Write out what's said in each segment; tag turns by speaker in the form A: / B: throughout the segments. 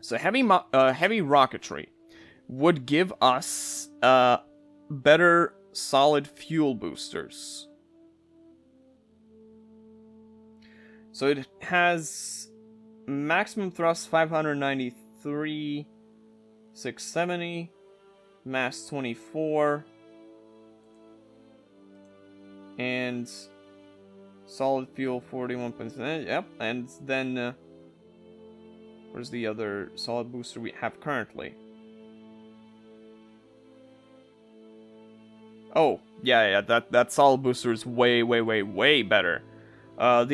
A: So heavy rocketry would give us better solid fuel boosters. So it has maximum thrust 593, 670, mass 24, and solid fuel 41%. Yep, and then where's the other solid booster we have currently? Oh, yeah, that solid booster is way better. I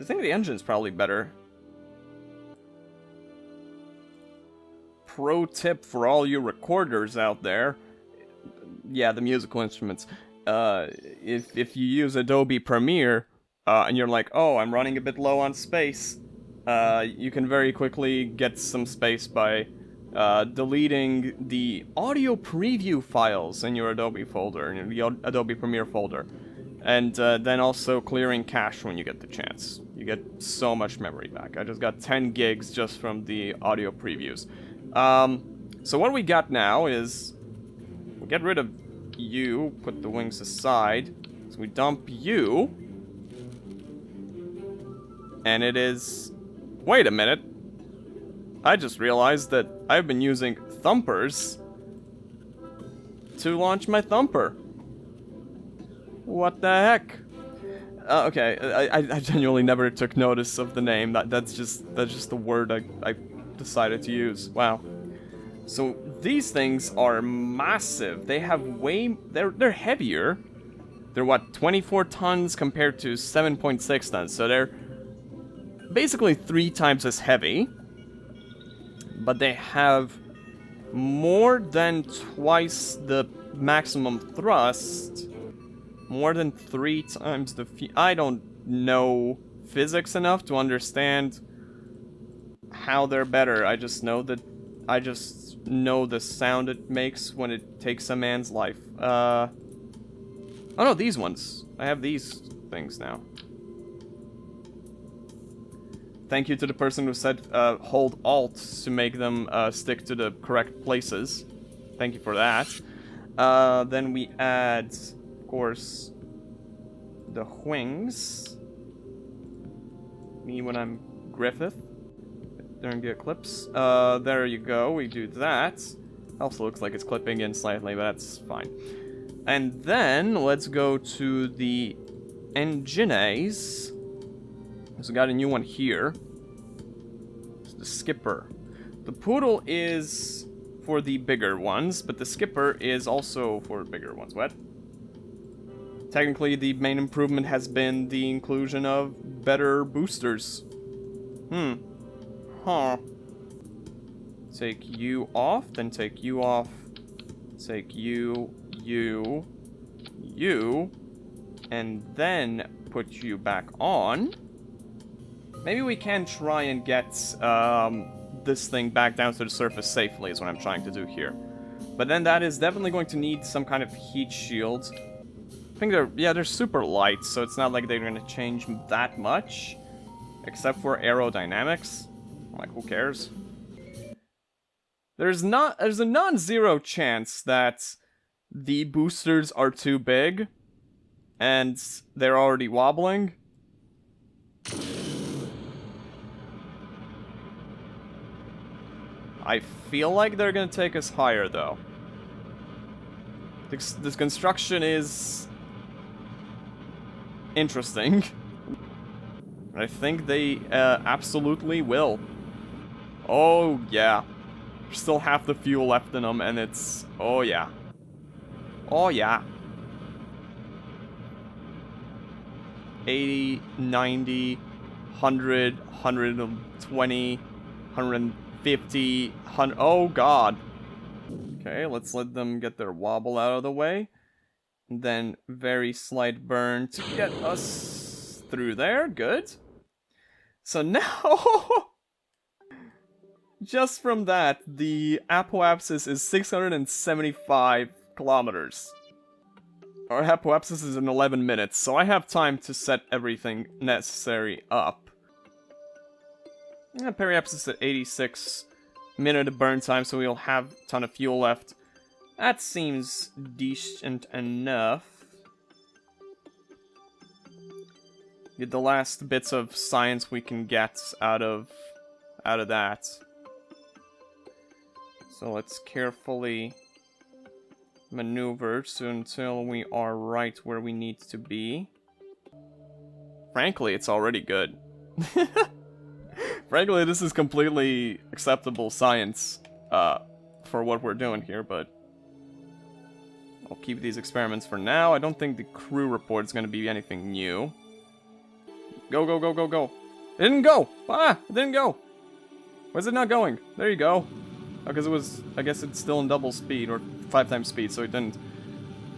A: think the engine's probably better. Pro tip for all you recorders out there. Yeah, the musical instruments. If you use Adobe Premiere, and you're like, oh, I'm running a bit low on space, you can very quickly get some space by deleting the audio preview files in your Adobe folder, in the Adobe Premiere folder. And then also clearing cache when you get the chance. You get so much memory back. I just got 10 gigs just from the audio previews. So what we got now is, we get rid of you, put the wings aside, so we dump you, and it is... Wait a minute! I just realized that I've been using thumpers to launch my thumper. What the heck? Okay, I genuinely never took notice of the name. That's just the word I decided to use. Wow. So these things are massive. They have they're heavier. They're what, 24 tons compared to 7.6 tons. So they're basically 3 times as heavy. But they have more than twice the maximum thrust. More than 3 times the I don't know physics enough to understand how they're better. I just know the sound it makes when it takes a man's life. Oh no, these ones. I have these things now. Thank you to the person who said hold Alt to make them stick to the correct places. Thank you for that. Then we add... course, the wings. Me when I'm Griffith during the eclipse. There you go, we do that. Also looks like it's clipping in slightly, but that's fine. And then let's go to the engines. So we got a new one here. It's the skipper. The poodle is for the bigger ones, but the skipper is also for bigger ones. What? Technically, the main improvement has been the inclusion of better boosters. Huh. Take you off, then take you off. Take you, and then put you back on. Maybe we can try and get this thing back down to the surface safely, is what I'm trying to do here. But then that is definitely going to need some kind of heat shield. I think they're super light, so it's not like they're going to change that much. Except for aerodynamics. Like, who cares? There's a non-zero chance that the boosters are too big and they're already wobbling. I feel like they're gonna take us higher, though. This construction is interesting. I think they absolutely will. Oh, yeah. There's still half the fuel left in them, and it's... oh, yeah. Oh, yeah. 80, 90, 100, 120, 150, 100... oh, God. Okay, let's let them get their wobble out of the way. And then very slight burn to get us through there. Good. So now... just from that, the apoapsis is 675 kilometers. Our apoapsis is in 11 minutes, so I have time to set everything necessary up. Periapsis at 86-minute burn time, so we'll have a ton of fuel left. That seems decent enough. Get the last bits of science we can get out of that. So let's carefully maneuver until we are right where we need to be. Frankly, it's already good. Frankly, this is completely acceptable science for what we're doing here, but I'll keep these experiments for now. I don't think the crew report is going to be anything new. Go, go, go, go, go. It didn't go! Ah! It didn't go! Where's it not going? There you go. Because it was... I guess it's still in double speed, or 5 times speed, so it didn't...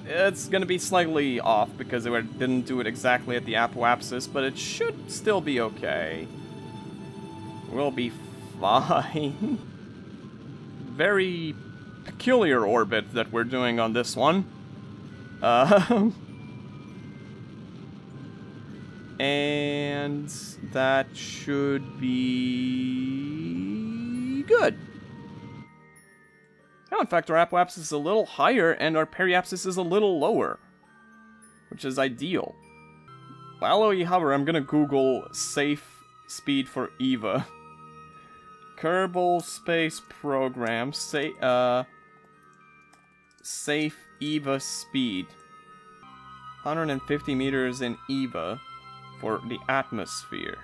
A: It's gonna be slightly off, because it didn't do it exactly at the apoapsis, but it should still be okay. We'll be fine. Very peculiar orbit that we're doing on this one. And that should be good. Now, in fact, our apoapsis is a little higher and our periapsis is a little lower, which is ideal. While we hover, I'm gonna Google safe speed for EVA. Kerbal space program, safe EVA speed. 150 meters in EVA. For the atmosphere.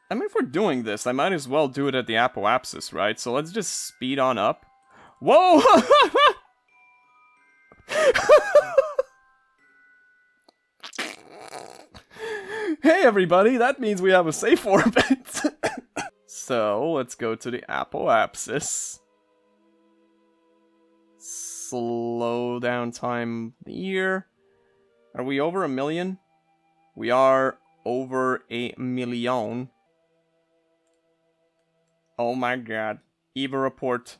A: I mean, if we're doing this, I might as well do it at the apoapsis, right? So let's just speed on up. Whoa! Hey everybody, that means we have a safe orbit. So, let's go to the apoapsis. Slow down time here. Are we over 1 million? We are over 1 million. Oh my god. EVA report.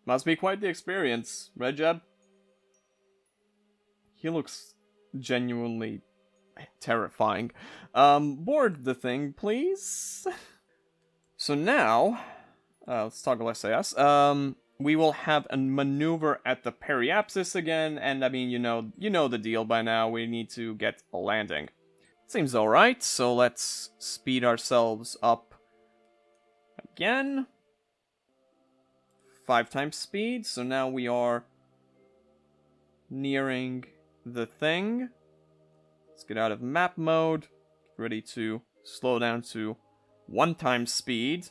A: Must be quite the experience, right, Jeb? He looks genuinely terrifying. Board the thing, please. So now, let's toggle SAS. We will have a maneuver at the periapsis again, and I mean, you know the deal by now. We need to get a landing. Seems alright, so let's speed ourselves up again. 5 times speed, so now we are nearing the thing. Let's get out of map mode. Get ready to slow down to 1 times speed.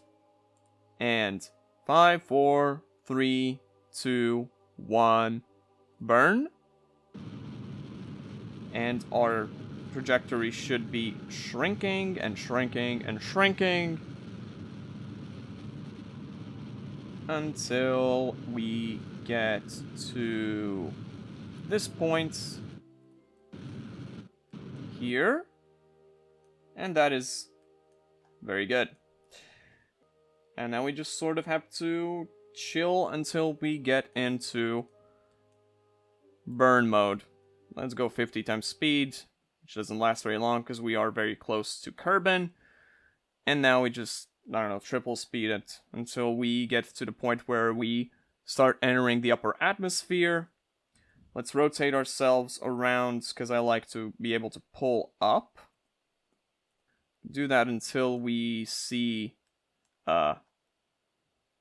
A: And 5, 4, 3, 2, 1, burn. And our trajectory should be shrinking and shrinking and shrinking until we get to this point here. And that is very good. And now we just sort of have to chill until we get into burn mode. Let's go 50 times speed, which doesn't last very long because we are very close to Kerbal. And now we just, I don't know, triple speed it until we get to the point where we start entering the upper atmosphere. Let's rotate ourselves around because I like to be able to pull up. Do that until we see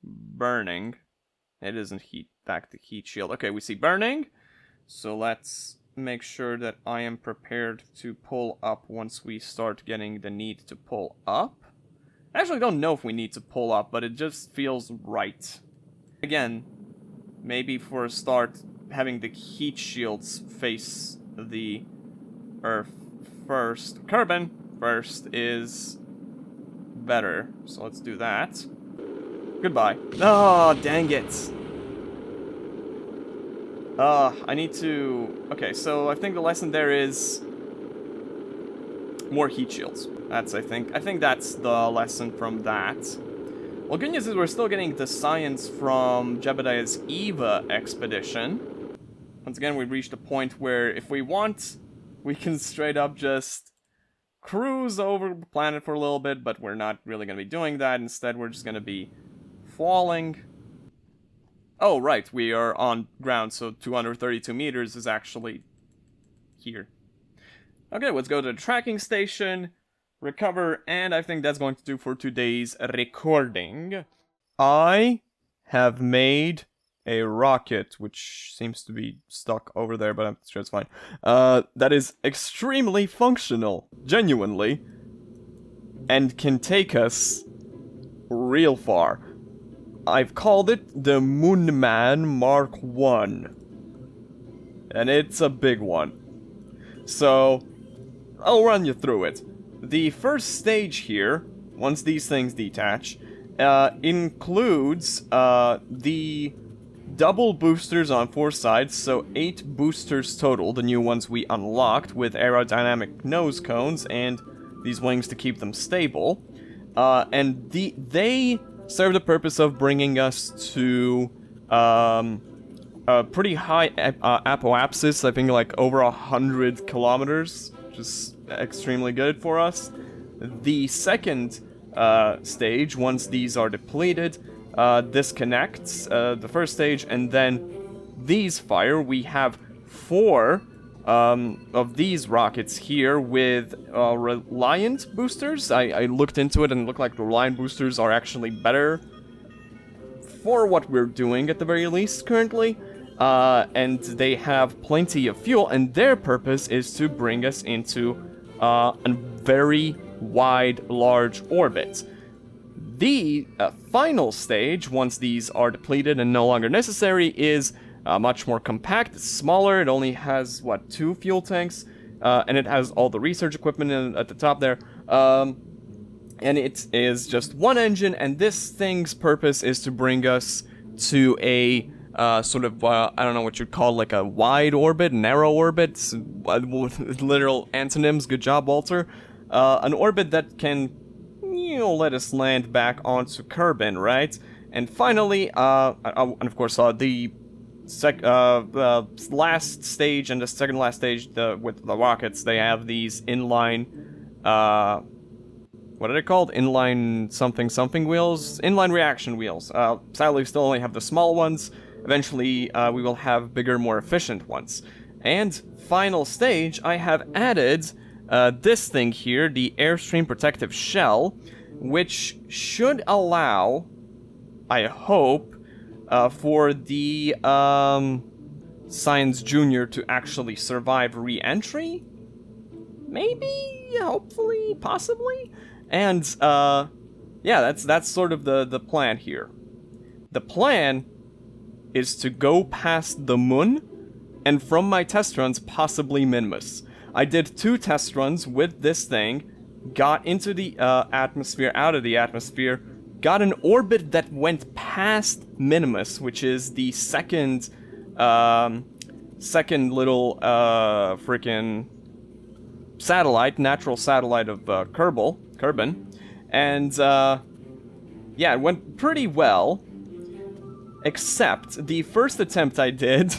A: burning. It isn't heat, back to heat shield. Okay, we see burning. So let's make sure that I am prepared to pull up once we start getting the need to pull up. I actually don't know if we need to pull up, but it just feels right. Again, maybe for a start, having the heat shields face the Earth first. Kerbal first is better. So let's do that. Goodbye. Oh, dang it. I need to... Okay, so I think the lesson there is more heat shields. I think that's the lesson from that. Well, good news is we're still getting the science from Jebediah's EVA expedition. Once again, we've reached a point where if we want we can straight up just cruise over the planet for a little bit, but we're not really going to be doing that. Instead, we're just going to be falling. Oh, right, we are on ground, so 232 meters is actually here. Okay, let's go to the tracking station, recover, and I think that's going to do for today's recording. I have made a rocket, which seems to be stuck over there, but I'm sure it's fine. That is extremely functional, genuinely, and can take us real far. I've called it the Moonman Mark 1. And it's a big one. So, I'll run you through it. The first stage here, once these things detach, includes the double boosters on 4 sides, so 8 boosters total, the new ones we unlocked, with aerodynamic nose cones and these wings to keep them stable. And they serve the purpose of bringing us to a pretty high apoapsis, I think like over 100 kilometers, which is extremely good for us. The second stage, once these are depleted, disconnects the first stage, and then these fire. We have 4 of these rockets here with Reliant boosters. I looked into it and it looked like the Reliant boosters are actually better for what we're doing at the very least currently. And they have plenty of fuel, and their purpose is to bring us into a very wide, large orbit. The final stage, once these are depleted and no longer necessary, is much more compact. It's smaller. It only has, 2 fuel tanks, and it has all the research equipment at the top there. And it is just 1 engine, and this thing's purpose is to bring us to a sort of, I don't know what you'd call, like a wide orbit, narrow orbit, with literal antonyms. Good job, Walter. An orbit that can, let us land back onto Kerbal, right? And finally, and of course, the last stage and the second last stage, with the rockets, they have these inline, what are they called? Inline something wheels? Inline reaction wheels. Sadly, we still only have the small ones. Eventually, we will have bigger, more efficient ones. And final stage, I have added this thing here, the Airstream Protective Shell, which should allow, I hope, for the Science Junior to actually survive re-entry? Maybe? Hopefully? Possibly? And, yeah, that's sort of the plan here. The plan is to go past the moon, and from my test runs, possibly Minmus. I did 2 test runs with this thing, got into the atmosphere, out of the atmosphere, got an orbit that went past Minimus, which is the second little freaking satellite, natural satellite of Kerbal, and yeah, it went pretty well. Except the first attempt I did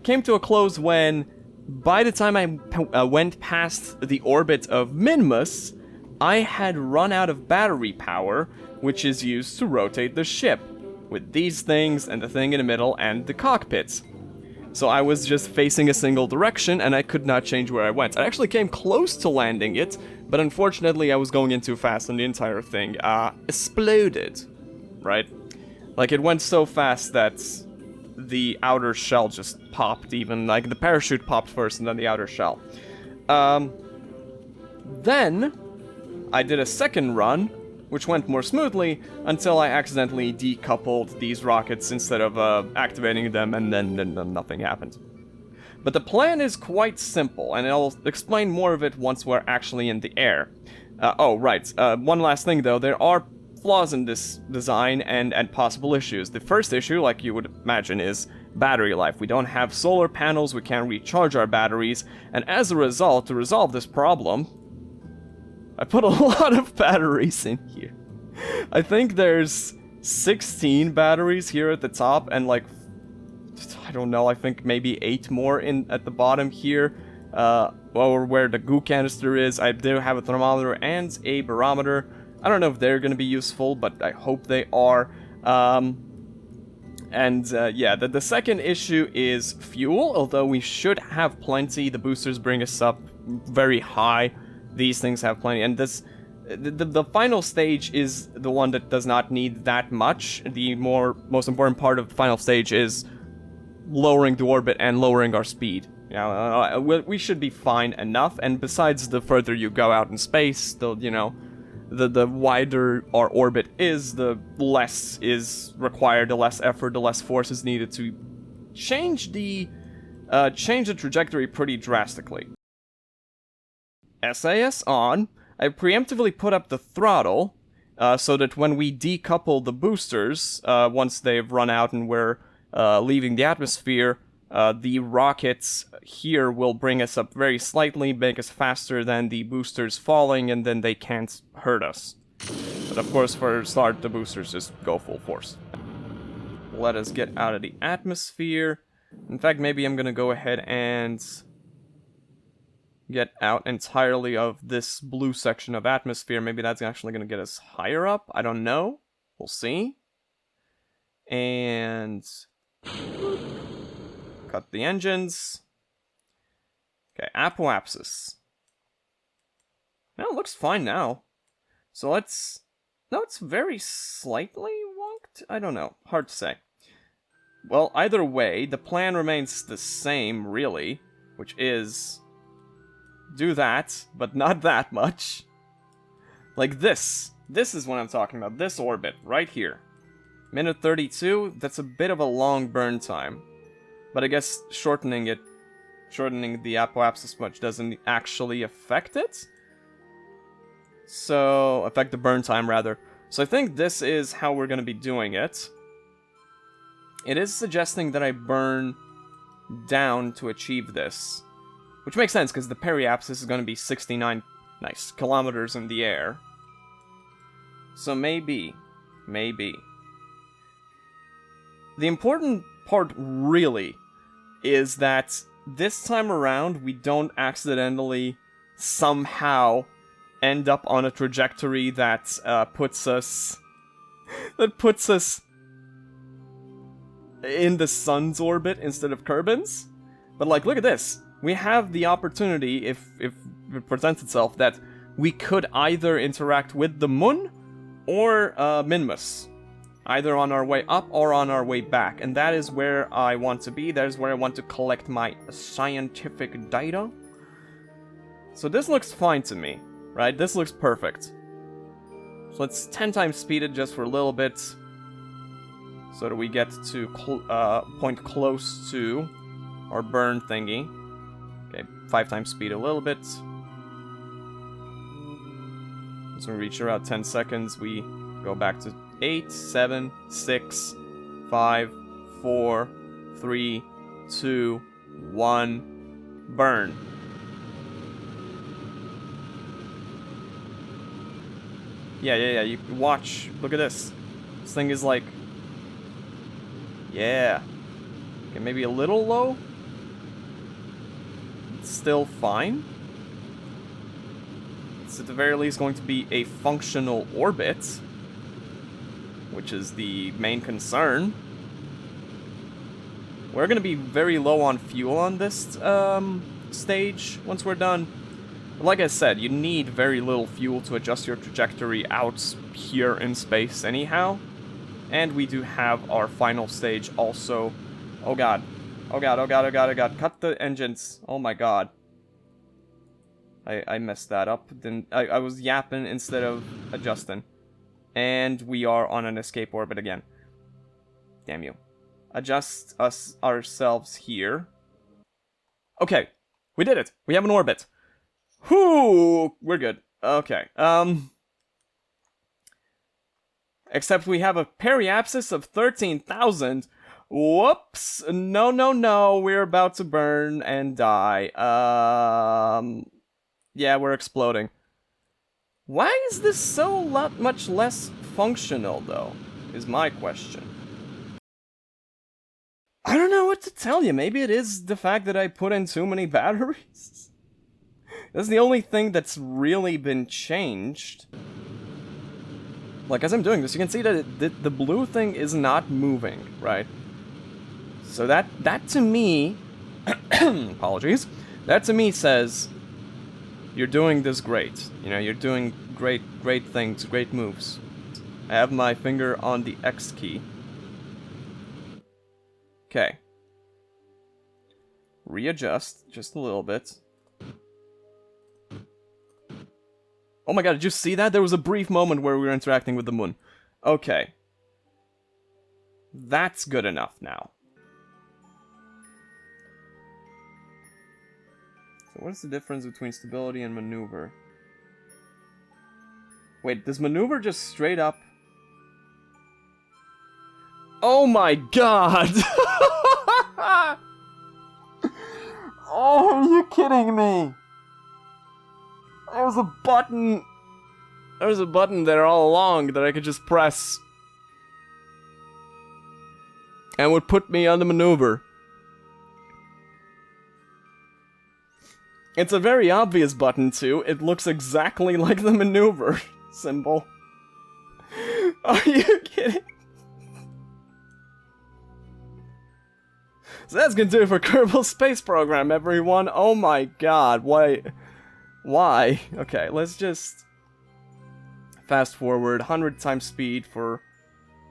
A: came to a close when, by the time I went past the orbit of Minmus, I had run out of battery power, which is used to rotate the ship, with these things and the thing in the middle and the cockpits. So I was just facing a single direction, and I could not change where I went. I actually came close to landing it, but unfortunately I was going in too fast and the entire thing exploded, right? Like, it went so fast that the outer shell just popped even. Like, the parachute popped first and then the outer shell. Then, I did a second run, which went more smoothly, until I accidentally decoupled these rockets instead of activating them, and then nothing happened. But the plan is quite simple, and I'll explain more of it once we're actually in the air. Oh, right. One last thing, though. There are flaws in this design and possible issues. The first issue, like you would imagine, is battery life. We don't have solar panels, we can't recharge our batteries, and as a result, to resolve this problem, I put a lot of batteries in here. I think there's 16 batteries here at the top, and like, I don't know, I think maybe 8 more at the bottom here. or where the goo canister is. I do have a thermometer and a barometer. I don't know if they're going to be useful, but I hope they are. Yeah, the second issue is fuel, although we should have plenty. The boosters bring us up very high. These things have plenty, and the final stage is the one that does not need that much. The most important part of the final stage is lowering the orbit and lowering our speed. We should be fine enough, and besides, the further you go out in space, the wider our orbit is, the less is required, the less effort, the less force is needed to change the trajectory pretty drastically. SAS on. I preemptively put up the throttle so that when we decouple the boosters, once they've run out and we're leaving the atmosphere, the rockets here will bring us up very slightly, make us faster than the boosters falling, and then they can't hurt us. But of course, for a start, the boosters just go full force. Let us get out of the atmosphere. In fact, maybe I'm gonna go ahead and get out entirely of this blue section of atmosphere. Maybe that's actually gonna get us higher up. I don't know. We'll see. And cut the engines. Okay, apoapsis. No, it looks fine now. So let's... No, it's very slightly wonked? I don't know. Hard to say. Well, either way, the plan remains the same, really. Which is... do that, but not that much. Like this. This is what I'm talking about. This orbit, right here. Minute 32, that's a bit of a long burn time. But I guess shortening the apoapsis much doesn't actually affect it. So, affect the burn time, rather. So I think this is how we're going to be doing it. It is suggesting that I burn down to achieve this. Which makes sense, because the periapsis is going to be 69 kilometers in the air. So maybe. The important part, really, is that this time around, we don't accidentally somehow end up on a trajectory that puts us in the sun's orbit instead of Kerbin's. But like, look at this. We have the opportunity, if it presents itself, that we could either interact with the moon or Minmus. Either on our way up or on our way back. And that is where I want to be. That is where I want to collect my scientific data. So this looks fine to me, right? This looks perfect. So let's 10 times speed it just for a little bit. So that we get to point close to our burn thingy. Okay, 5 times speed a little bit. Once we reach around 10 seconds, we go back to 8, 7, 6, 5, 4, 3, 2, 1, burn. Yeah, you watch. Look at this. This thing is like... yeah. Okay, maybe a little low? It's still fine. It's at the very least going to be a functional orbit, which is the main concern. We're going to be very low on fuel on this stage once we're done. But like I said, you need very little fuel to adjust your trajectory out here in space anyhow. And we do have our final stage also. Oh god. Oh god, oh god, oh god, oh god. Cut the engines. Oh my god. I messed that up. Then I was yapping instead of adjusting. And we are on an escape orbit again. Damn you. Adjust ourselves here. Okay. We did it. We have an orbit. Whoo! We're good. Okay. Except we have a periapsis of 13,000. Whoops. No. We're about to burn and die. Yeah, we're exploding. Why is this so much less functional, though? Is my question. I don't know what to tell you. Maybe it is the fact that I put in too many batteries. That's the only thing that's really been changed. Like, as I'm doing this, you can see that the blue thing is not moving, right? So that to me... apologies. That to me says... You're doing this great. You know, you're doing great things, great moves. I have my finger on the X key. Okay. Readjust just a little bit. Oh my god, did you see that? There was a brief moment where we were interacting with the moon. Okay. That's good enough now. So what's the difference between stability and maneuver? Wait, does maneuver just straight up... Oh my god! Oh, are you kidding me? There's a button... There's a button there all along that I could just press. And would put me on the maneuver. It's a very obvious button, too. It looks exactly like the maneuver symbol. Are you kidding? So that's gonna do it for Kerbal Space Program, everyone. Oh my god, why? Why? Okay, let's just fast forward 100 times speed for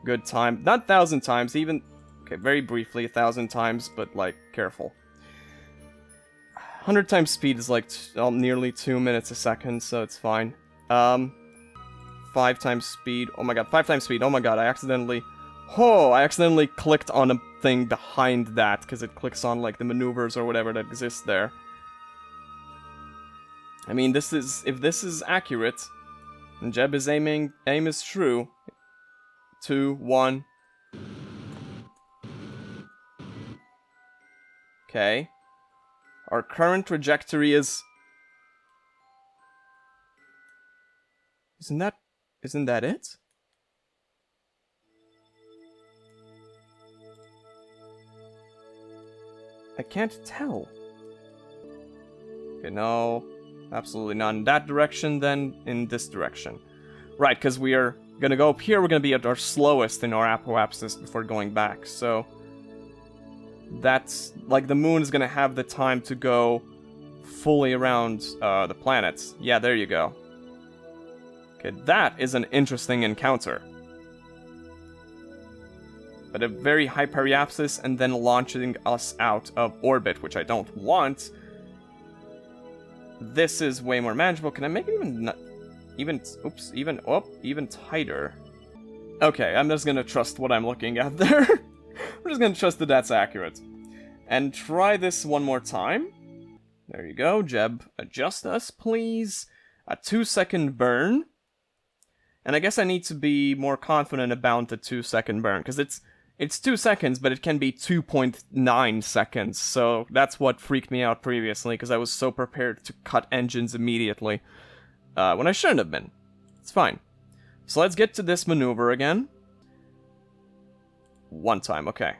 A: good time. Not 1,000 times, even... Okay, very briefly, 1,000 times, but, like, careful. 100 times speed is like nearly 2 minutes a second, so it's fine. 5 times speed. Oh my god, 5 times speed. Oh my god, I accidentally clicked on a thing behind that, because it clicks on, like, the maneuvers or whatever that exists there. I mean, this is... If this is accurate, and Jeb aim is true. 2, 1. Okay. Our current trajectory is... Isn't that it? I can't tell. Okay, no. Absolutely not in that direction, then in this direction. Right, because we are gonna go up here, we're gonna be at our slowest in our apoapsis before going back, so... That's... Like, the moon is gonna have the time to go fully around the planets. Yeah, there you go. Okay, that is an interesting encounter. But a very high periapsis and then launching us out of orbit, which I don't want. This is way more manageable. Can I make it even tighter? Okay, I'm just gonna trust what I'm looking at there. I'm just gonna trust that that's accurate. And try this one more time. There you go, Jeb. Adjust us, please. A 2-second burn. And I guess I need to be more confident about the 2-second burn, because it's 2 seconds, but it can be 2.9 seconds, so that's what freaked me out previously, because I was so prepared to cut engines immediately, when I shouldn't have been. It's fine. So let's get to this maneuver again. One time, okay.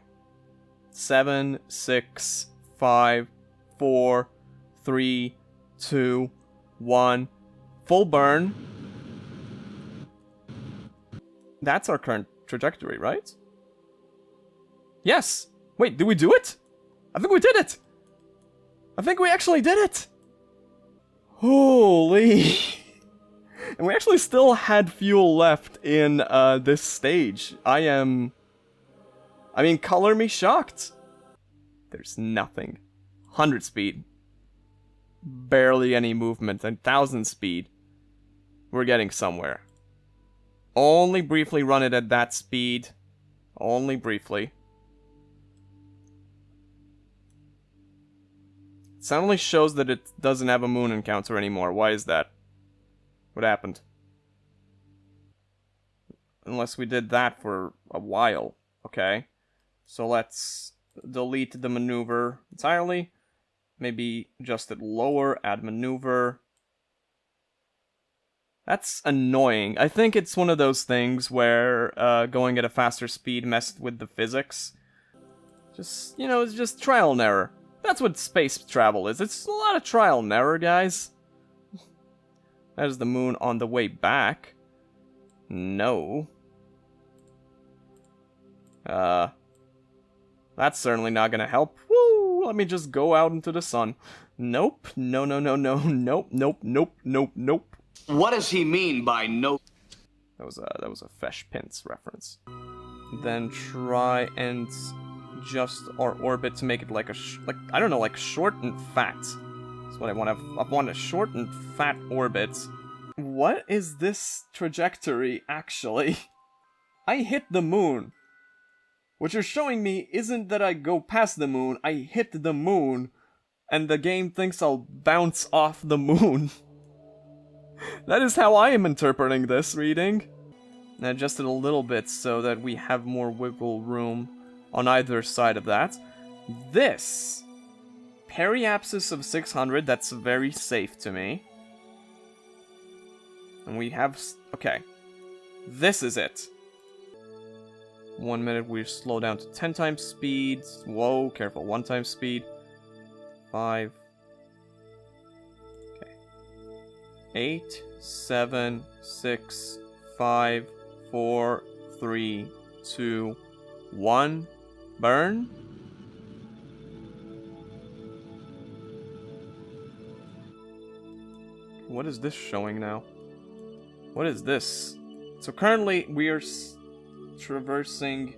A: 7, 6, 5, 4, 3, 2, 1. Full burn. That's our current trajectory, right? Yes! Wait, did we do it? I think we did it! I think we actually did it! Holy... And we actually still had fuel left in this stage. I mean, color me shocked. There's nothing. 100 speed. Barely any movement. And 1,000 speed. We're getting somewhere. Only briefly run it at that speed. Only briefly. It suddenly shows that it doesn't have a moon encounter anymore. Why is that? What happened? Unless we did that for a while. Okay. So let's delete the maneuver entirely. Maybe adjust it lower, add maneuver. That's annoying. I think it's one of those things where going at a faster speed messed with the physics. Just, you know, it's just trial and error. That's what space travel is. It's a lot of trial and error, guys. That is the moon on the way back. No. That's certainly not gonna help. Woo! Let me just go out into the sun. Nope. No, no, no, no. Nope, nope, nope, nope, nope.
B: What does he mean by no?
A: That was a Fesh Pins reference. Then try and adjust our orbit to make it like I don't know, like short and fat. That's what I want. I want a short and fat orbit. What is this trajectory actually? I hit the moon. What you're showing me isn't that I go past the moon, I hit the moon, and the game thinks I'll bounce off the moon. That is how I am interpreting this reading. And I adjusted a little bit so that we have more wiggle room on either side of that. This periapsis of 600, that's very safe to me. And we have... okay. This is it. 1 minute, we slow down to 10 times speed. Whoa, careful, 1 time speed. 5. Okay. 8, 7, 6, 5, 4, 3, 2, 1. Burn. What is this showing now? What is this? So currently we are traversing...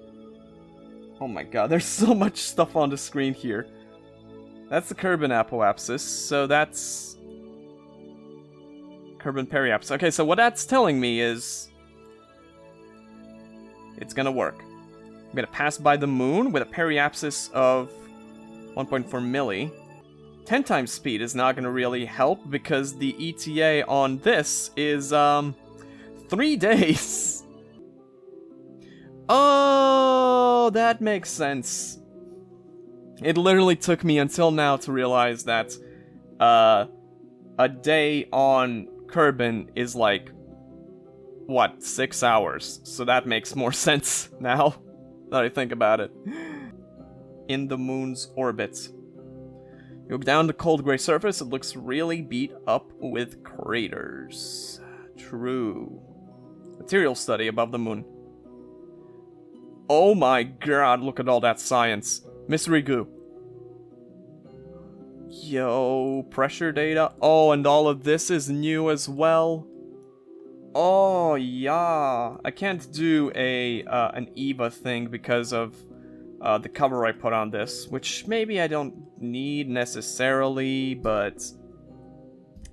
A: oh my god, there's so much stuff on the screen here. That's the Kerbal apoapsis, so that's... Kerbal periapsis. Okay, so what that's telling me is... it's gonna work. I'm gonna pass by the moon with a periapsis of 1.4 milli. 10 times speed is not gonna really help because the ETA on this is, 3 days. Oh, that makes sense. It literally took me until now to realize that, a day on Kerbal is like, what, 6 hours? So that makes more sense now that I think about it. In the moon's orbit. You look down the cold gray surface, it looks really beat up with craters. True. Material study above the moon. Oh my god, look at all that science. Mystery goo. Yo, pressure data. Oh, and all of this is new as well. Oh, yeah. I can't do an EVA thing because of the cover I put on this, which maybe I don't need necessarily, but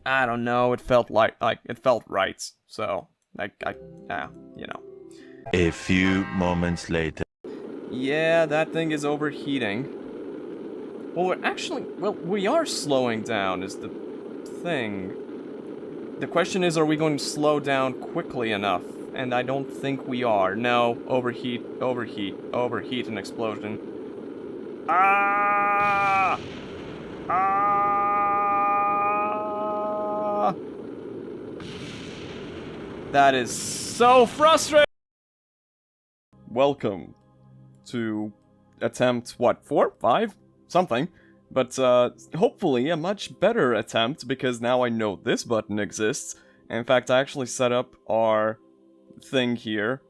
A: I don't know. It felt like it felt right. So, you know.
C: A few moments later.
A: Yeah, that thing is overheating. Well, we are slowing down is the thing. The question is, are we going to slow down quickly enough? And I don't think we are. No, overheat, overheat, overheat, and explosion. Ah! Ah! That is so frustrating! Welcome to attempt, what, 4? 5? Something. But, hopefully a much better attempt, because now I know this button exists. In fact, I actually set up our thing here.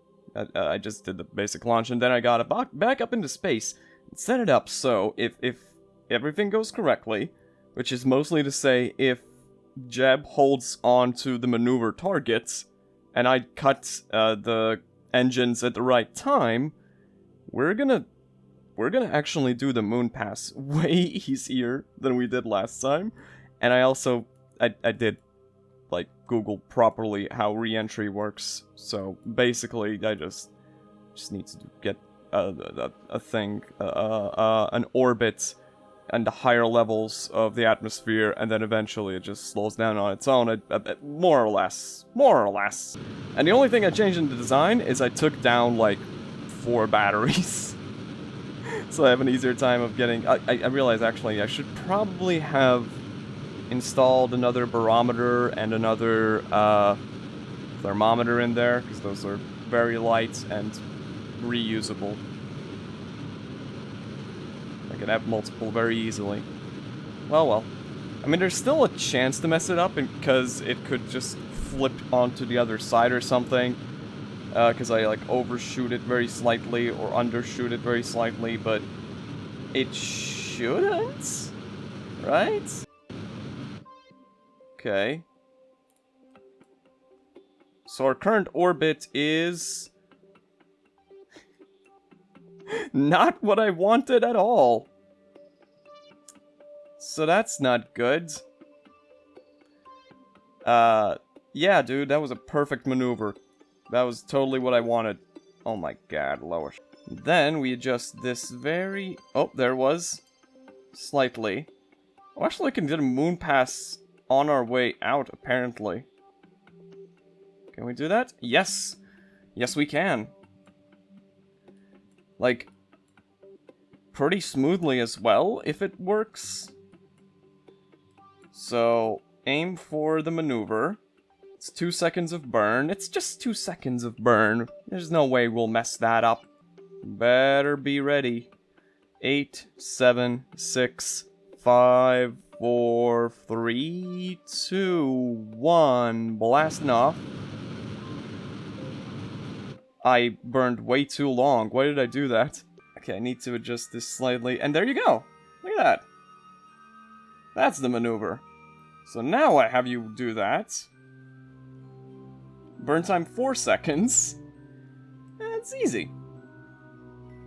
A: I just did the basic launch, and then I got it back up into space. And set it up so, if everything goes correctly, which is mostly to say, if Jeb holds on to the maneuver targets, and I cut, the engines at the right time, we're gonna actually do the moon pass way easier than we did last time. And I also I did like Google properly how re-entry works. So basically I just need to get a thing, an orbit and the higher levels of the atmosphere, and then eventually it just slows down on its own, more or less. And the only thing I changed in the design is I took down, like, 4 batteries. So I have an easier time of getting... I realize, actually, I should probably have installed another barometer and another, thermometer in there, because those are very light and reusable. I can have multiple very easily. Well. I mean, there's still a chance to mess it up because it could just flip onto the other side or something. Because I, like, overshoot it very slightly or undershoot it very slightly, but it shouldn't, right? Okay. So our current orbit is not what I wanted at all. So that's not good. Yeah, dude, that was a perfect maneuver. That was totally what I wanted. Oh my god, lower. Then we adjust this very... Oh, there was. Slightly. Oh, actually, I can get a moon pass on our way out, apparently. Can we do that? Yes! Yes, we can. Like, pretty smoothly as well, if it works. So, aim for the maneuver. It's 2 seconds of burn. It's just 2 seconds of burn. There's no way we'll mess that up. Better be ready. 8, 7, 6, 5, 4, 3, 2, 1. Blasting off. I burned way too long. Why did I do that? Okay, I need to adjust this slightly. And there you go. Look at that. That's the maneuver. So now I have you do that. Burn time 4 seconds. It's easy.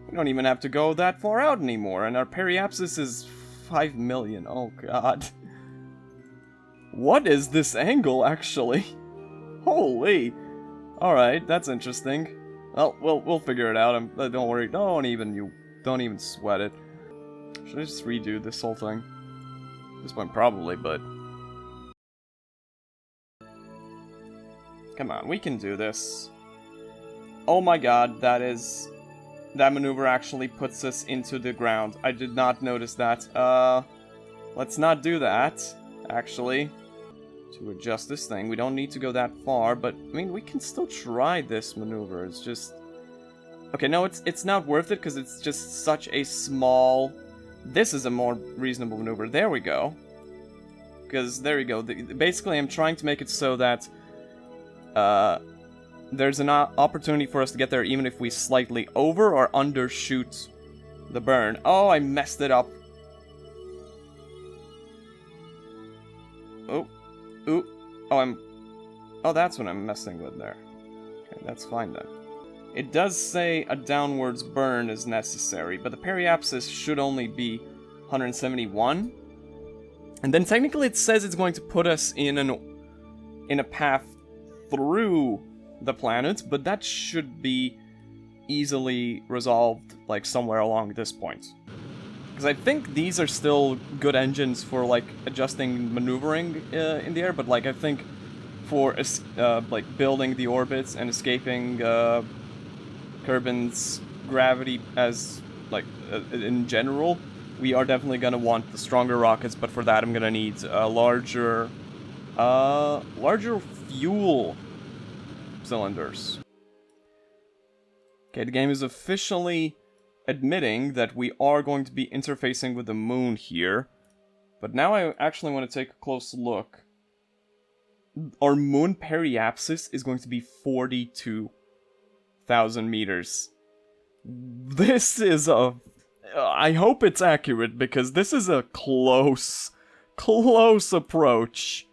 A: We don't even have to go that far out anymore, and our periapsis is 5 million. Oh god. What is this angle, actually? Holy. Alright, that's interesting. Well, we'll figure it out. Don't worry. Don't even sweat it. Should I just redo this whole thing? At this point, probably, but... Come on, we can do this. Oh my god, that maneuver actually puts us into the ground. I did not notice that. Let's not do that, actually. To adjust this thing, we don't need to go that far, but, I mean, we can still try this maneuver. It's just... Okay, no, it's not worth it, because it's just such a small... This is a more reasonable maneuver. There we go. Because, there we go. Basically, I'm trying to make it so that... there's an opportunity for us to get there even if we slightly over or undershoot the burn. Oh, I messed it up. Oh. Ooh. Oh, Oh, that's what I'm messing with there. Okay, that's fine then. It does say a downwards burn is necessary, but the periapsis should only be 171. And then technically it says it's going to put us in a path through the planet, but that should be easily resolved, like, somewhere along this point. Because I think these are still good engines for, like, adjusting maneuvering in the air, but, like, I think for, like, building the orbits and escaping Kerbin's gravity as, like, in general, we are definitely gonna want the stronger rockets, but for that I'm gonna need larger fuel cylinders. Okay, the game is officially admitting that we are going to be interfacing with the moon here. But now I actually want to take a close look. Our moon periapsis is going to be 42,000 meters. This is a... I hope it's accurate, because this is a close approach.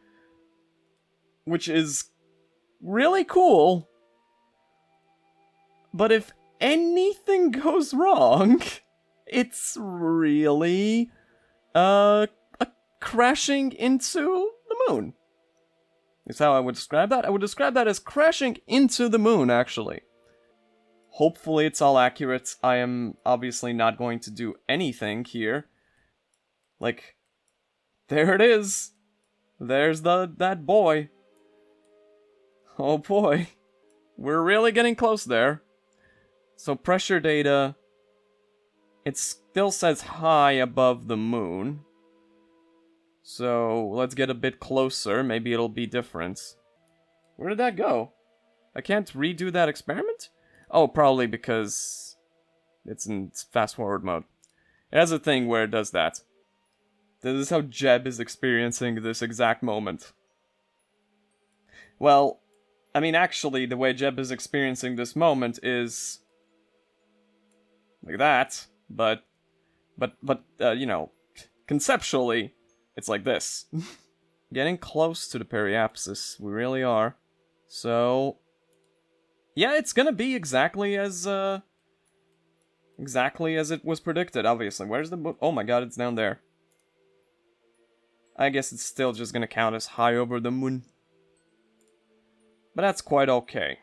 A: Which is really cool. But if anything goes wrong, it's really a crashing into the moon. Is how I would describe that. I would describe that as crashing into the moon, actually. Hopefully it's all accurate. I am obviously not going to do anything here. Like, there it is. There's that boy. Oh boy. We're really getting close there. So pressure data, it still says high above the moon. So let's get a bit closer, maybe it'll be different. Where did that go? I can't redo that experiment? Oh, probably because it's in fast forward mode. It has a thing where it does that. This is how Jeb is experiencing this exact moment. Well, I mean, actually, the way Jeb is experiencing this moment is like that, but you know, conceptually, it's like this. Getting close to the periapsis, we really are. So, yeah, it's gonna be exactly as it was predicted, obviously. Where's the moon? Oh my god, it's down there. I guess it's still just gonna count as high over the moon. But that's quite okay.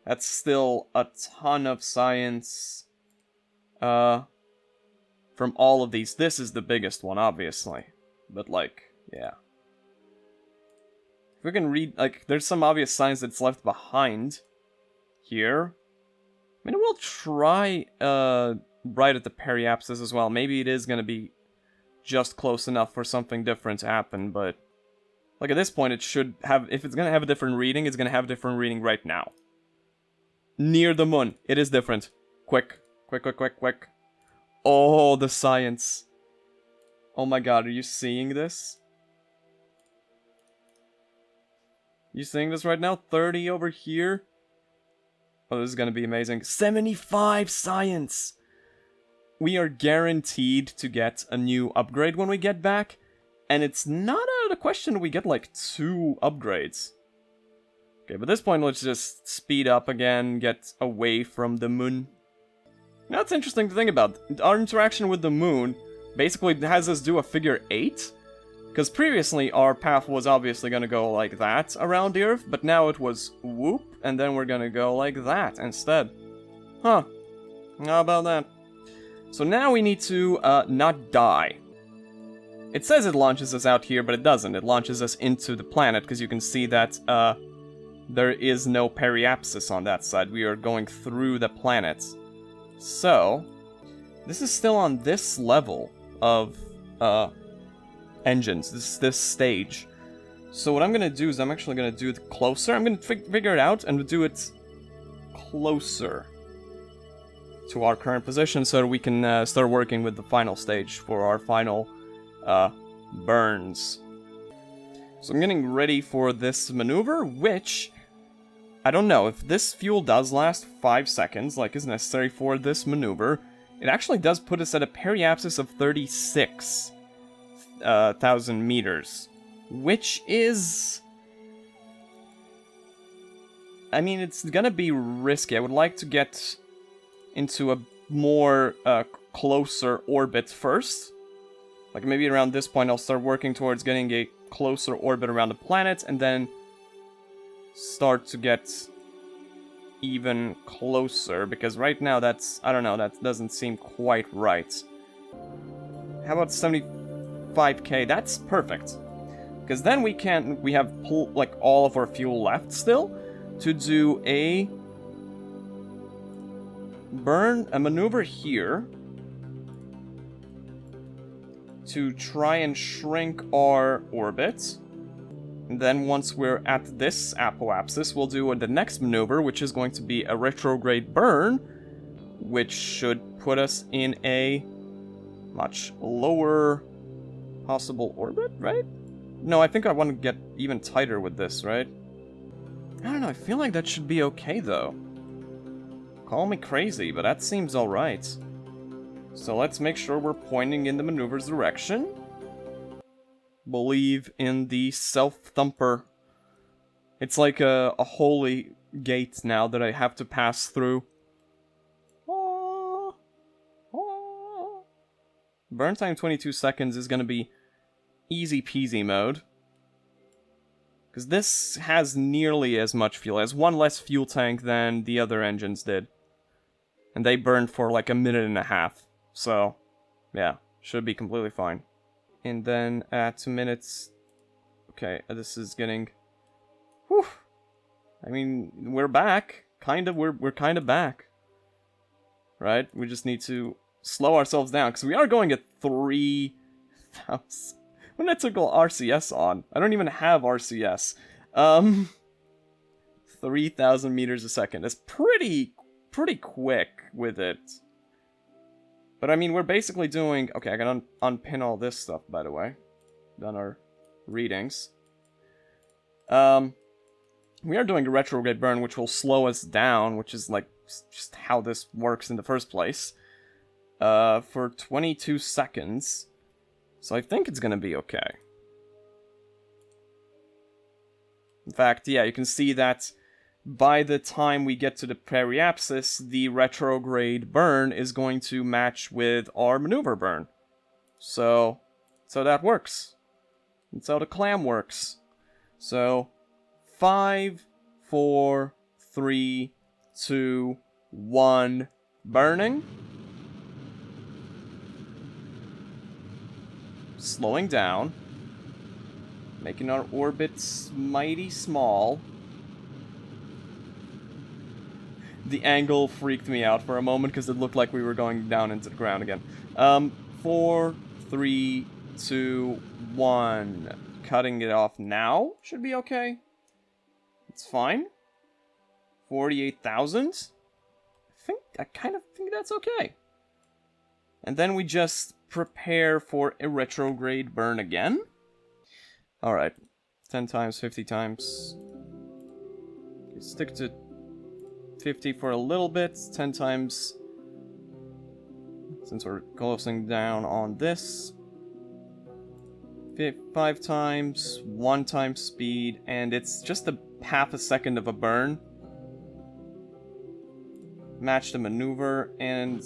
A: That's still a ton of science. From all of these. This is the biggest one, obviously. But, like, yeah. If we can read, like, there's some obvious science that's left behind here. I mean, we'll try, right at the periapsis as well. Maybe it is gonna be just close enough for something different to happen, but... Like, at this point, it should have... If it's gonna have a different reading, it's gonna have a different reading right now. Near the moon. It is different. Quick. Quick, quick, quick, quick. Oh, the science. Oh my god, are you seeing this? You seeing this right now? 30 over here? Oh, this is gonna be amazing. 75 science! We are guaranteed to get a new upgrade when we get back. And it's not out of the question we get like 2 upgrades. Okay, but at this point, let's just speed up again, get away from the moon. Now, it's interesting to think about. Our interaction with the moon basically has us do a figure 8. Because previously, our path was obviously going to go like that around the Earth, but now it was whoop, and then we're going to go like that instead. Huh. How about that? So now we need to not die. It says it launches us out here, but it doesn't. It launches us into the planet, because you can see that there is no periapsis on that side. We are going through the planet. So, this is still on this level of engines, this stage. So what I'm going to do is I'm actually going to do it closer. I'm going to figure it out and do it closer to our current position so that we can start working with the final stage for our final burns. So I'm getting ready for this maneuver, which, I don't know, if this fuel does last 5 seconds, like is necessary for this maneuver, it actually does put us at a periapsis of 36,000 meters, which is... I mean, it's gonna be risky. I would like to get into a more closer orbit first. Like maybe around this point I'll start working towards getting a closer orbit around the planet, and then start to get even closer, because right now that's, I don't know, that doesn't seem quite right. How about 75k? That's perfect. Because then we have like all of our fuel left still to do a maneuver here to try and shrink our orbit. And then once we're at this apoapsis, we'll do the next maneuver, which is going to be a retrograde burn, which should put us in a much lower possible orbit, right? No, I think I want to get even tighter with this, right? I don't know, I feel like that should be okay, though. Call me crazy, but that seems alright. So let's make sure we're pointing in the maneuver's direction. Believe in the self-thumper. It's like a holy gate now that I have to pass through. Burn time 22 seconds is gonna be easy peasy mode. Because this has nearly as much fuel. It has one less fuel tank than the other engines did. And they burned for like a minute and a half. So, yeah, should be completely fine. And then at 2 minutes... Okay, this is getting... Whew! I mean, we're back. Kind of, we're kind of back. Right? We just need to slow ourselves down, because we are going at 3,000... When did I took RCS on? I don't even have RCS. 3,000 meters a second. That's pretty quick with it. But I mean, we're basically doing... Okay, I gotta unpin all this stuff, by the way. Done our readings. We are doing a retrograde burn, which will slow us down, which is, like, just how this works in the first place. For 22 seconds. So I think it's gonna be okay. In fact, yeah, you can see that by the time we get to the periapsis, the retrograde burn is going to match with our maneuver burn. So that works. That's how the clam works. So, 5, 4, 3, 2, 1, burning. Slowing down. Making our orbits mighty small. The angle freaked me out for a moment because it looked like we were going down into the ground again. 4, 3, 2, 1. Cutting it off now should be okay. It's fine. 48,000. I kind of think that's okay. And then we just prepare for a retrograde burn again. Alright. 10 times, 50 times. Okay, stick to 50 for a little bit. 10 times. Since we're closing down on this. 5 times, 1 time speed, and it's just a half a second of a burn. Match the maneuver, and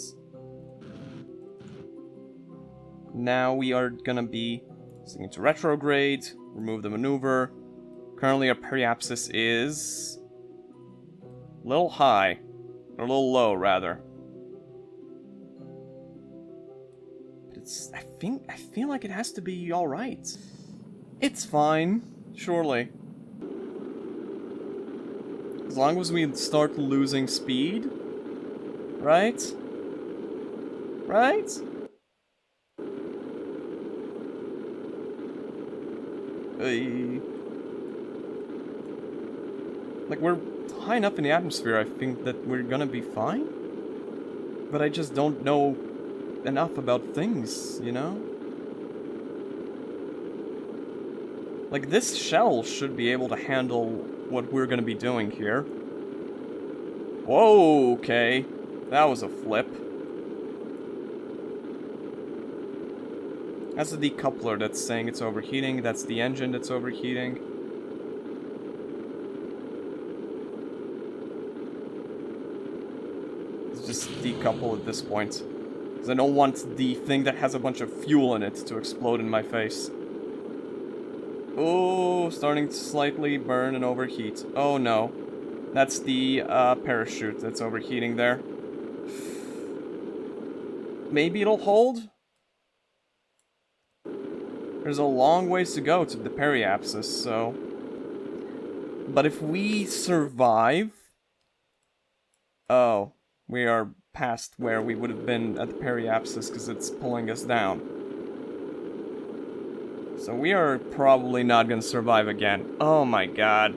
A: now we are gonna be sticking to retrograde, remove the maneuver. Currently our periapsis is a little high, or a little low rather. I feel like it has to be alright. It's fine, surely. As long as we start losing speed. Right? Right? Like, we're high enough in the atmosphere, I think that we're gonna be fine. But I just don't know enough about things, you know? Like, this shell should be able to handle what we're gonna be doing here. Whoa, okay. That was a flip. That's the decoupler that's saying it's overheating. That's the engine that's overheating. Let's just decouple at this point. Because I don't want the thing that has a bunch of fuel in it to explode in my face. Oh, starting to slightly burn and overheat. Oh no. That's the parachute that's overheating there. Maybe it'll hold? There's a long ways to go to the periapsis, so... But if we survive... Oh, we are past where we would have been at the periapsis because it's pulling us down. So we are probably not going to survive again. Oh my god.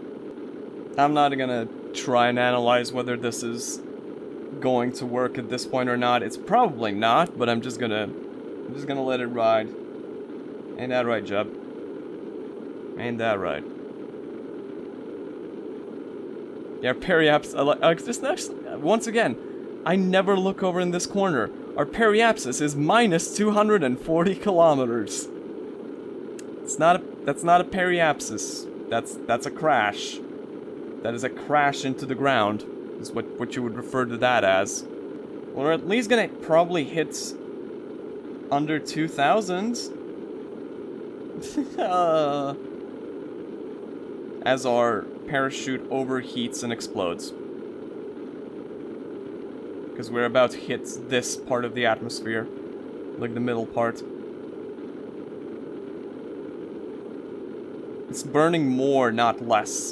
A: I'm not going to try and analyze whether this is going to work at this point or not. It's probably not, but I'm just gonna let it ride. Ain't that right, Jub? Ain't that right? Yeah, periapsis. This next, once again, I never look over in this corner. Our periapsis is minus 240 kilometers. That's not a periapsis. That's a crash. That is a crash into the ground. Is what you would refer to that as. Well, we're at least gonna probably hit under 2,000. As our parachute overheats and explodes. Because we're about to hit this part of the atmosphere. Like the middle part. It's burning more, not less.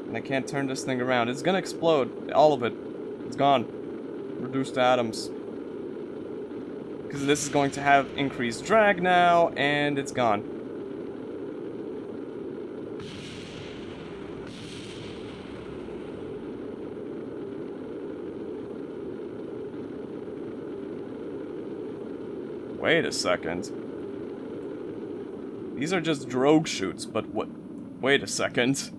A: And I can't turn this thing around. It's gonna explode. All of it. It's gone. Reduced to atoms. Because this is going to have increased drag now, and it's gone. Wait a second. These are just drogue chutes, but what? Wait a second.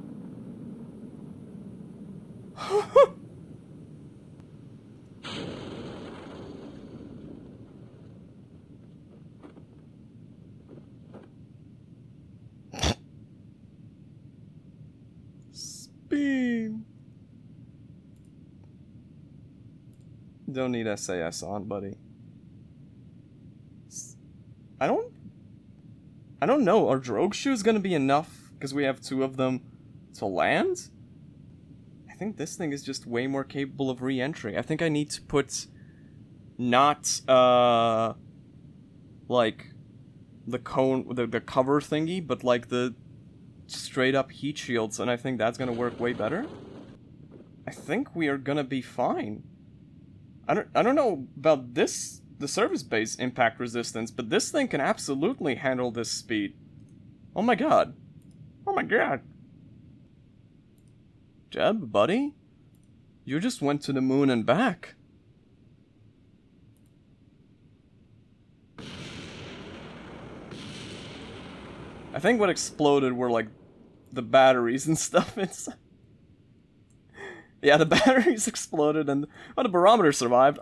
A: Beam. Don't need SAS on, buddy. I don't know. Are drogue shoes gonna be enough? Because we have 2 of them to land? I think this thing is just way more capable of re-entry. I think I need to put not like the cone, the cover thingy, but like the straight up heat shields, and I think that's gonna work way better. I think we are gonna be fine. I don't know about this, the service base impact resistance, but this thing can absolutely handle this speed. Oh my god. Oh my god. Jeb, buddy? You just went to the moon and back. I think what exploded were like the batteries and stuff inside. Yeah, the batteries exploded and the barometer survived.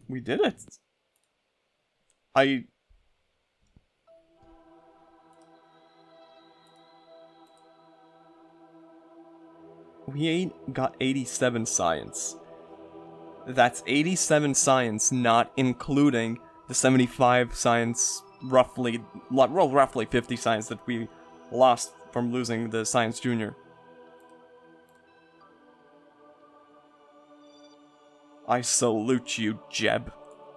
A: We did it. We got 87 science. That's 87 science, not including the 75 science, roughly 50 science that we lost from losing the Science Junior. I salute you, Jeb.